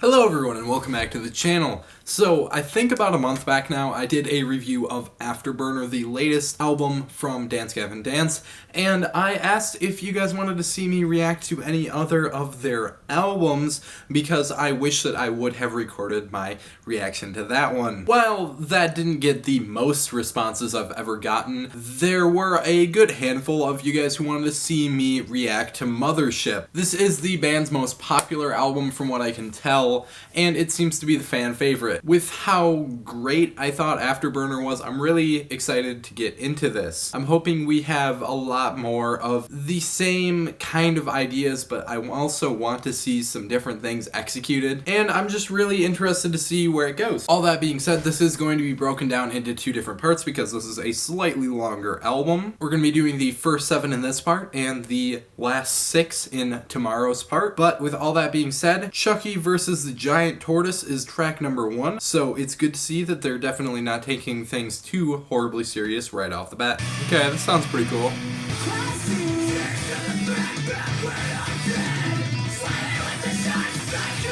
Hello everyone and welcome back to the channel. So I think about a month back now I did a review of Afterburner, the latest album from Dance Gavin Dance, and I asked if you guys wanted to see me react to any other of their albums because I wish that I would have recorded my reaction to that one. While that didn't get the most responses I've ever gotten, there were a good handful of you guys who wanted to see me react to Mothership. This is the band's most popular album from what I can tell, and it seems to be the fan favorite. With how great I thought Afterburner was, I'm really excited to get into this. I'm hoping we have a lot more of the same kind of ideas, but I also want to see some different things executed, and I'm just really interested to see where it goes. All that being said, this is going to be broken down into two different parts because this is a slightly longer album. We're going to be doing the first 7 in this part and the last 6 in tomorrow's part, but with all that being said, Chucky versus the Giant Tortoise is track number 1, so it's good to see that they're definitely not taking things too horribly serious right off the bat. Okay, that sounds pretty cool.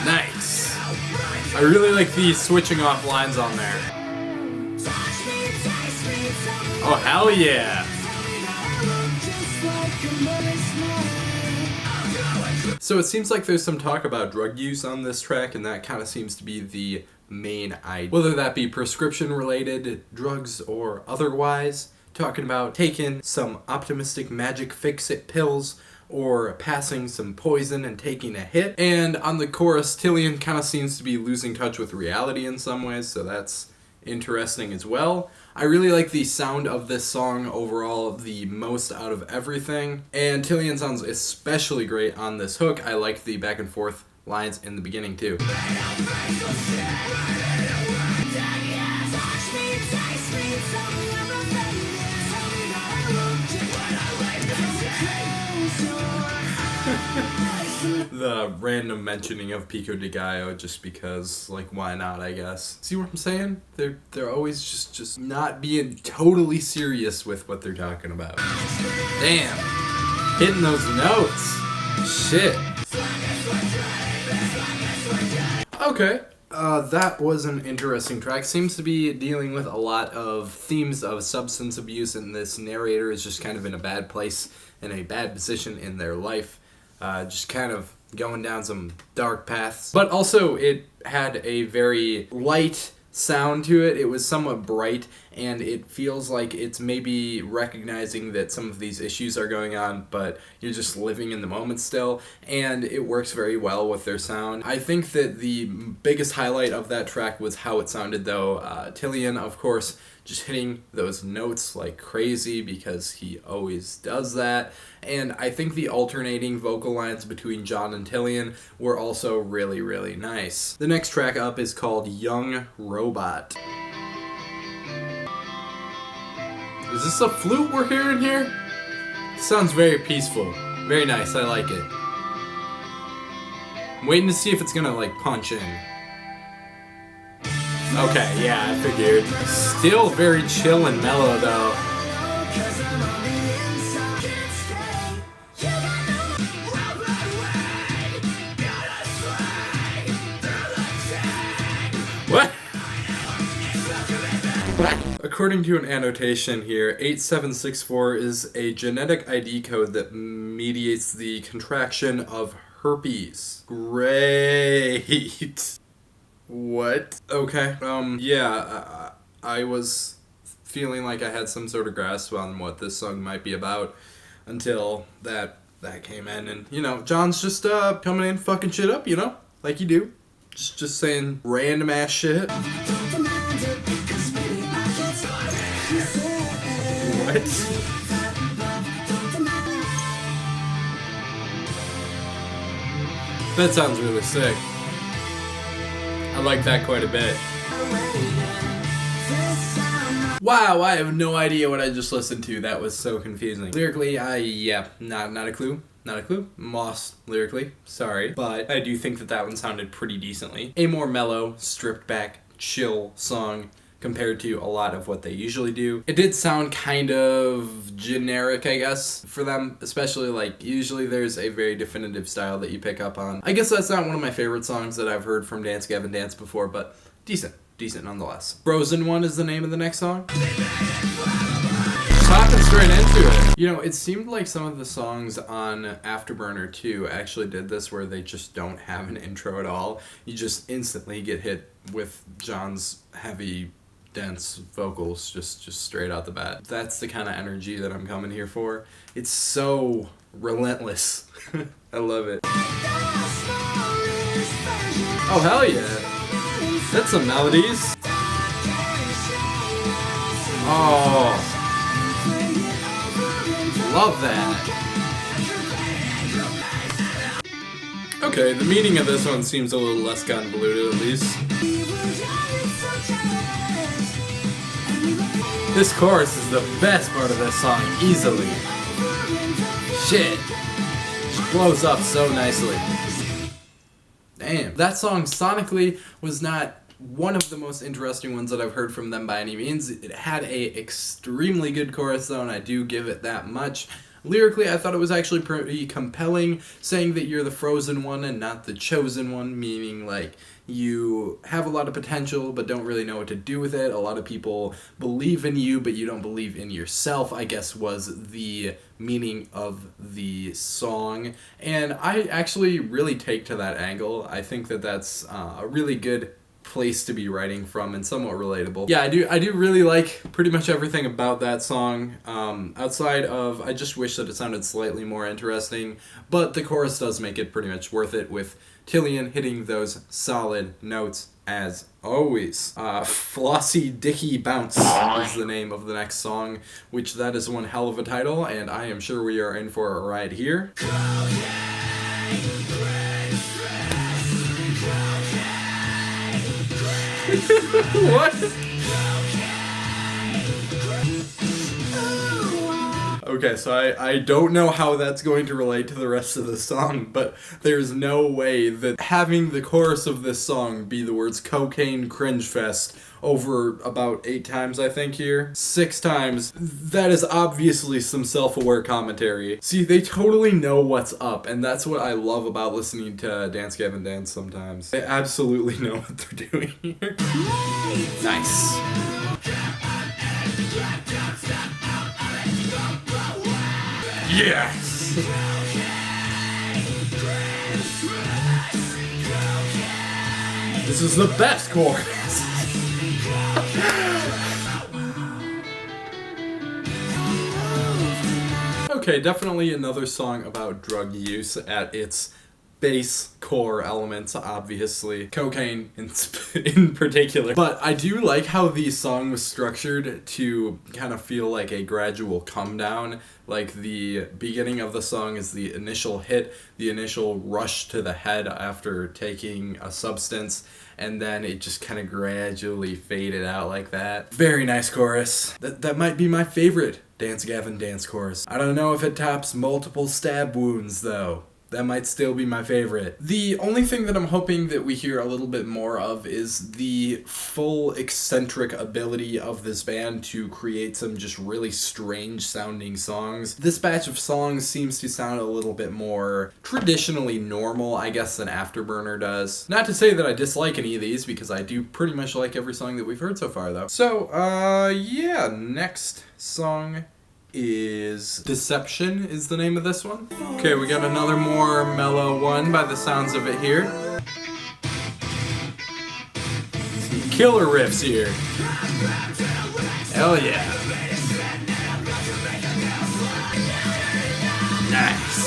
Nice. I really like the switching off lines on there. Oh, hell yeah. So it seems like there's some talk about drug use on this track, and that kind of seems to be the main idea. Whether that be prescription related drugs or otherwise, talking about taking some optimistic magic fix-it pills or passing some poison and taking a hit. And on the chorus, Tillian kind of seems to be losing touch with reality in some ways, so that's interesting as well. I really like the sound of this song overall the most out of everything, and Tillian sounds especially great on this hook. I like the back and forth lines in the beginning too. The random mentioning of Pico de Gallo just because, like, why not, I guess. See what I'm saying? They're always just not being totally serious with what they're talking about. Damn. Hitting those notes. Shit. Okay. That was an interesting track. Seems to be dealing with a lot of themes of substance abuse, and this narrator is just kind of in a bad place, in a bad position in their life. Just kind of going down some dark paths. But also it had a very light sound to it. It was somewhat bright, and it feels like it's maybe recognizing that some of these issues are going on, but you're just living in the moment still, and it works very well with their sound. I think that the biggest highlight of that track was how it sounded though. Tillian, of course, just hitting those notes like crazy because he always does that, and I think the alternating vocal lines between John and Tillian were also really, really nice. The next track up is called Young Robot. Is this a flute we're hearing here? It sounds very peaceful. Very nice, I like it. I'm waiting to see if it's gonna like punch in. Okay, yeah, I figured. Still very chill and mellow though. What? According to an annotation here, 8764 is a genetic ID code that mediates the contraction of herpes. Great. What? Okay. Yeah, I was feeling like I had some sort of grasp on what this song might be about until that came in, and you know, John's just coming in fucking shit up, you know, like you do. Just saying random ass shit. What? That sounds really sick. I like that quite a bit. Wow, I have no idea what I just listened to. That was so confusing. Lyrically, not a clue. Not a clue. I'm lost lyrically. Sorry. But I do think that one sounded pretty decently. A more mellow, stripped back, chill song compared to a lot of what they usually do. It did sound kind of generic, I guess, for them, especially like usually there's a very definitive style that you pick up on. I guess that's not one of my favorite songs that I've heard from Dance Gavin Dance before, but decent nonetheless. Frozen One is the name of the next song. Talking straight into it. You know, it seemed like some of the songs on Afterburner 2 actually did this where they just don't have an intro at all. You just instantly get hit with John's heavy, dense vocals just straight out the bat. That's the kind of energy that I'm coming here for. It's so relentless. I love it. Oh, hell yeah. That's some melodies. Oh. Love that. Okay, the meaning of this one seems a little less convoluted at least. This chorus is the best part of this song, easily. Shit. Just blows up so nicely. Damn. That song sonically was not one of the most interesting ones that I've heard from them by any means. It had a extremely good chorus though, and I do give it that much. Lyrically, I thought it was actually pretty compelling, saying that you're the frozen one and not the chosen one, meaning like you have a lot of potential but don't really know what to do with it. A lot of people believe in you but you don't believe in yourself, I guess was the meaning of the song. And I actually really take to that angle. I think that that's a really good place to be writing from and somewhat relatable. Yeah, I do really like pretty much everything about that song, outside of I just wish that it sounded slightly more interesting, but the chorus does make it pretty much worth it with Killian hitting those solid notes as always. Flossy Dickie Bounce is the name of the next song, which that is one hell of a title, and I am sure we are in for a ride here. What? Okay, so I don't know how that's going to relate to the rest of the song, but there's no way that having the chorus of this song be the words cocaine cringe fest over about 8 times, I think here. 6 times. That is obviously some self-aware commentary. See, they totally know what's up, and that's what I love about listening to Dance Gavin Dance sometimes. They absolutely know what they're doing here. Nice. Yes! This is the best chorus! Okay, definitely another song about drug use at its base core elements, obviously. Cocaine in particular. But I do like how the song was structured to kind of feel like a gradual come down. Like the beginning of the song is the initial hit, the initial rush to the head after taking a substance, and then it just kind of gradually faded out like that. Very nice chorus. That might be my favorite Dance Gavin Dance chorus. I don't know if it tops Multiple Stab Wounds though. That might still be my favorite. The only thing that I'm hoping that we hear a little bit more of is the full eccentric ability of this band to create some just really strange sounding songs. This batch of songs seems to sound a little bit more traditionally normal, I guess, than Afterburner does. Not to say that I dislike any of these, because I do pretty much like every song that we've heard so far, though. So, yeah, next song is Deception is the name of this one. Okay, we got another more mellow one by the sounds of it here. Some killer riffs here. Hell yeah. Nice.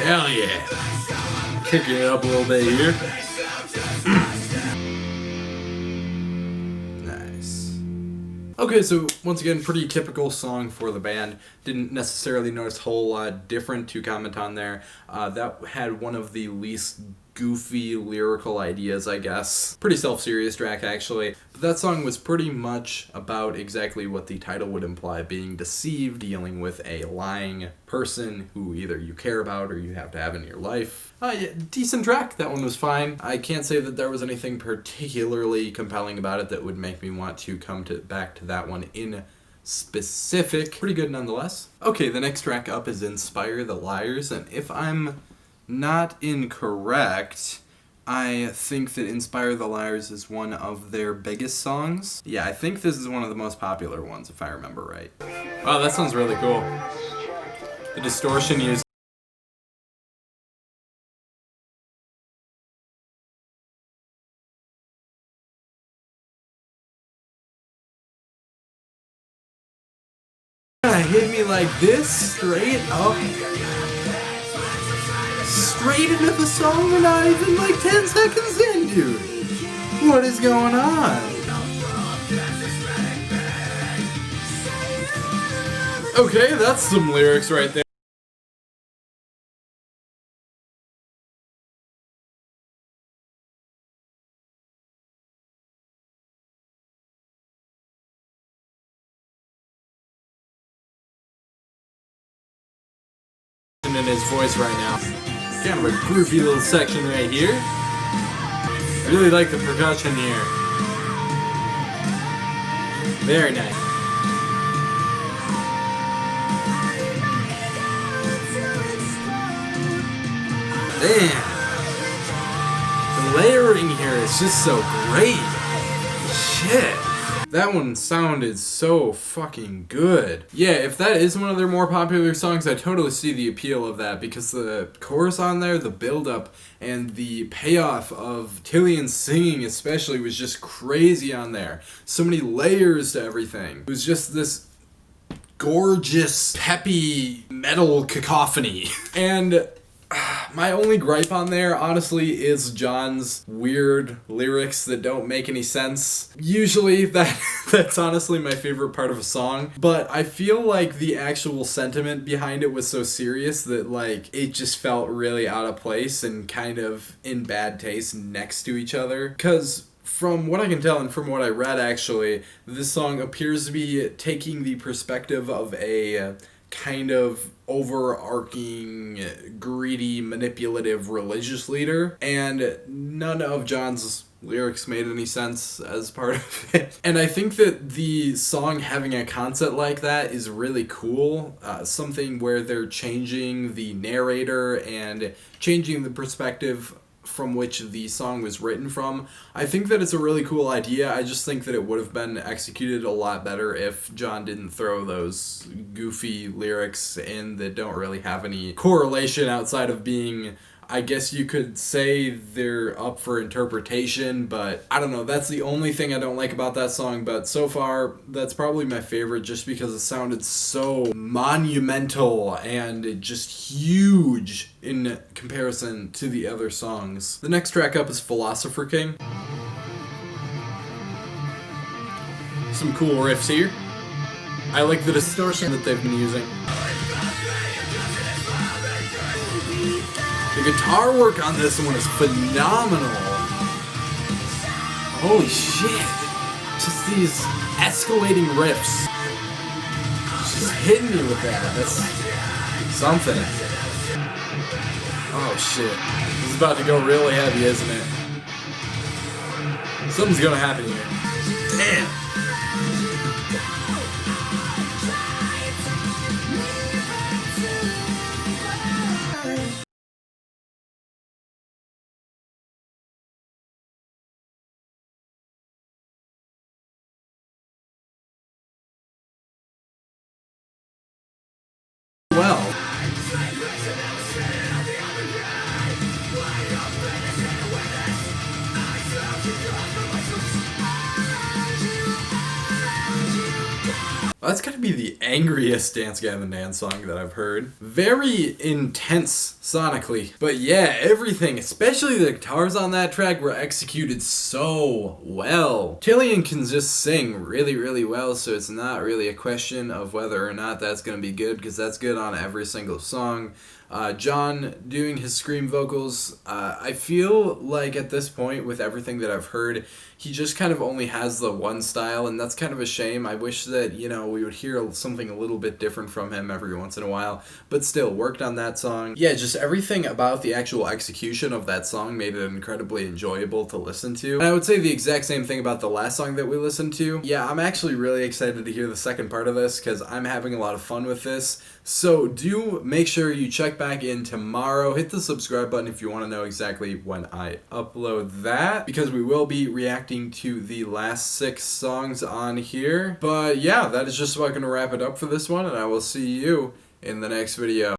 Hell yeah. Kicking it up a little bit here. Nice. Okay, so once again, pretty typical song for the band. Didn't necessarily notice a whole lot different to comment on there. That had one of the least goofy lyrical ideas, I guess. Pretty self-serious track, actually. But that song was pretty much about exactly what the title would imply, being deceived, dealing with a lying person who either you care about or you have to have in your life. Yeah, decent track. That one was fine. I can't say that there was anything particularly compelling about it that would make me want to come back to that one in specific. Pretty good nonetheless. Okay, the next track up is Inspire the Liars, and if I'm not incorrect, I think that Inspire the Liars is one of their biggest songs. Yeah, I think this is one of the most popular ones, if I remember right. Wow, that sounds really cool. The distortion used. Hit me like this, straight up. Straight into the song, we're not even like 10 seconds in, dude. What is going on? Okay, that's some lyrics right there. In his voice right now. Kind of a groovy little section right here. I really like the percussion here. Very nice. Damn. The layering here is just so great. Shit. That one sounded so fucking good. Yeah, if that is one of their more popular songs, I totally see the appeal of that, because the chorus on there, the build-up, and the payoff of Tillian singing especially was just crazy on there. So many layers to everything. It was just this gorgeous, peppy metal cacophony. And my only gripe on there, honestly, is John's weird lyrics that don't make any sense. Usually, that's honestly my favorite part of a song, but I feel like the actual sentiment behind it was so serious that, like, it just felt really out of place and kind of in bad taste next to each other. Because from what I can tell and from what I read, actually, this song appears to be taking the perspective of a kind of overarching, greedy, manipulative religious leader, and none of John's lyrics made any sense as part of it. And I think that the song having a concept like that is really cool. Something where they're changing the narrator and changing the perspective from which the song was written from. I think that it's a really cool idea. I just think that it would have been executed a lot better if John didn't throw those goofy lyrics in that don't really have any correlation outside of being, I guess you could say, they're up for interpretation, but I don't know, that's the only thing I don't like about that song. But so far, that's probably my favorite, just because it sounded so monumental and just huge in comparison to the other songs. The next track up is Philosopher King. Some cool riffs here. I like the distortion that they've been using. The guitar work on this one is phenomenal. Holy shit. Just these escalating riffs. Just hitting me with that. That's something. Oh shit. This is about to go really heavy, isn't it? Something's gonna happen here. Damn. Well. That's gotta be the angriest Dance Gavin Dance song that I've heard. Very intense sonically. But yeah, everything, especially the guitars on that track, were executed so well. Tillian can just sing really, really well, so it's not really a question of whether or not that's gonna be good, because that's good on every single song. John doing his scream vocals, I feel like at this point, with everything that I've heard, he just kind of only has the one style, and that's kind of a shame. I wish that, you know, we would hear something a little bit different from him every once in a while, but still, worked on that song. Yeah, just everything about the actual execution of that song made it incredibly enjoyable to listen to. And I would say the exact same thing about the last song that we listened to. Yeah, I'm actually really excited to hear the second part of this, because I'm having a lot of fun with this. So do make sure you check back in tomorrow. Hit the subscribe button if you want to know exactly when I upload that, because we will be reacting to the last 6 songs on here. But yeah, that is just about going to wrap it up for this one, and I will see you in the next video.